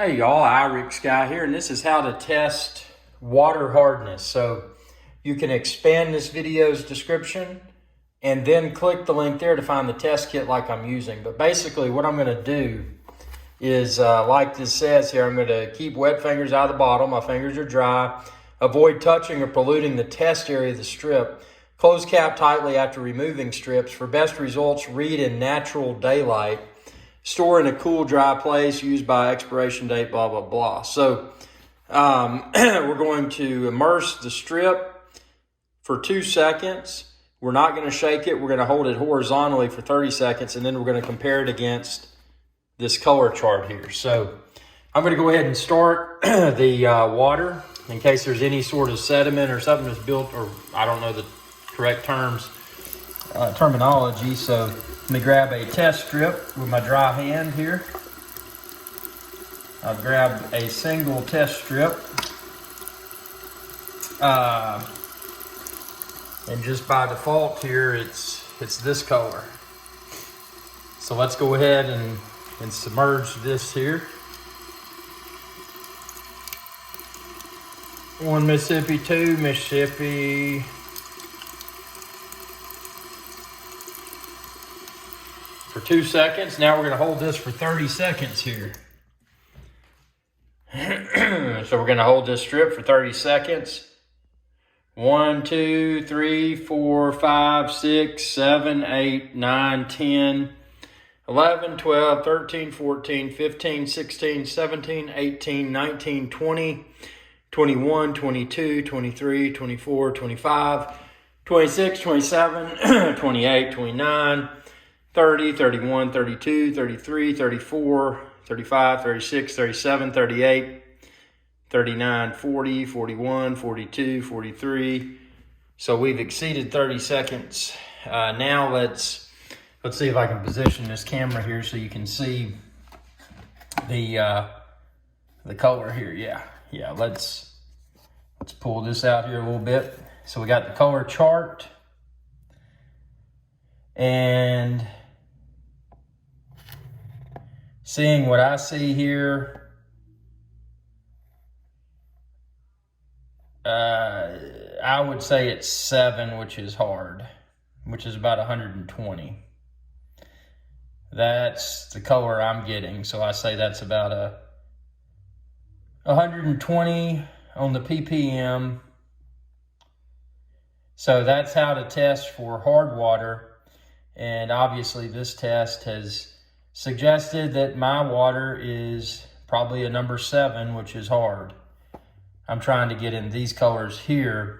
Hey y'all, Irix Guy here, and this is how to test water hardness. So you can expand this video's description and then click the link there to find the test kit like I'm using. But basically what I'm gonna do is, like this says here, I'm gonna keep wet fingers out of the bottle. My fingers are dry. Avoid touching or polluting the test area of the strip. Close cap tightly after removing strips. For best results, read in natural daylight. Store in a cool, dry place, used by expiration date, blah, blah, blah. So we're going to immerse the strip for 2 seconds. We're not going to shake it. We're going to hold it horizontally for 30 seconds, and then we're going to compare it against this color chart here. So I'm going to go ahead and start the water in case there's any sort of sediment or something that's built, or I don't know the correct terminology. So let me grab a test strip with my dry hand here. I've grabbed a single test strip. And just by default here, it's this color. So let's go ahead and submerge this here. 1 Mississippi, 2 Mississippi. For 2 seconds. Now we're going to hold this for 30 seconds here. So we're going to hold this strip for 30 seconds. 1, 2, 3, 4, 5, 6, 7, 8, 9, 10, 11, 12, 13, 14, 15, 16, 17, 18, 19, 20, 21, 22, 23, 24, 25, 26, 27, 28, 29, 30, 31, 32, 33, 34, 35, 36, 37, 38, 39, 40, 41, 42, 43. So we've exceeded 30 seconds. Now let's see if I can position this camera here so you can see the color here. Yeah. Let's pull this out here a little bit. So we got the color chart, and seeing what I see here, I would say it's 7, which is hard, which is about 120. That's the color I'm getting. So I say that's about a 120 on the ppm. So that's how to test for hard water. And obviously this test has suggested that my water is probably a number 7, which is hard. I'm trying to get in these colors here,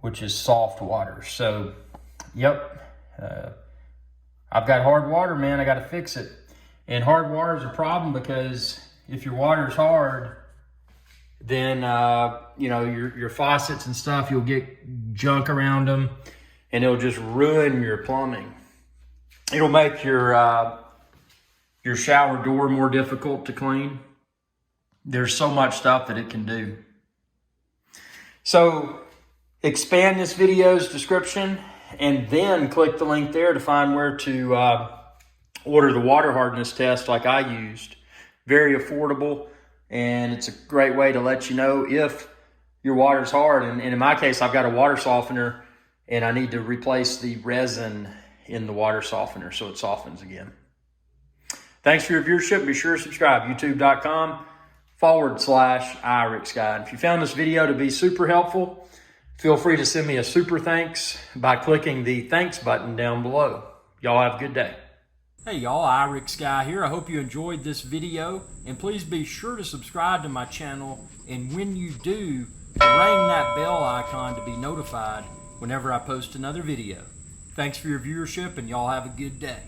which is soft water. So, yep, I've got hard water, man. I got to fix it. And hard water is a problem because if your water's hard, then you know, your faucets and stuff, you'll get junk around them, and it'll just ruin your plumbing. It'll make your shower door more difficult to clean. There's so much stuff that it can do. So expand this video's description and then click the link there to find where to order the water hardness test like I used. Very affordable, and it's a great way to let you know if your water's hard. And in my case, I've got a water softener, and I need to replace the resin in the water softener so it softens again. Thanks for your viewership. Be sure to subscribe, youtube.com/Irix Guy. If you found this video to be super helpful, feel free to send me a super thanks by clicking the thanks button down below. Y'all have a good day. Hey y'all, Irix Guy here. I hope you enjoyed this video, and please be sure to subscribe to my channel, and when you do, ring that bell icon to be notified whenever I post another video. Thanks for your viewership, and y'all have a good day.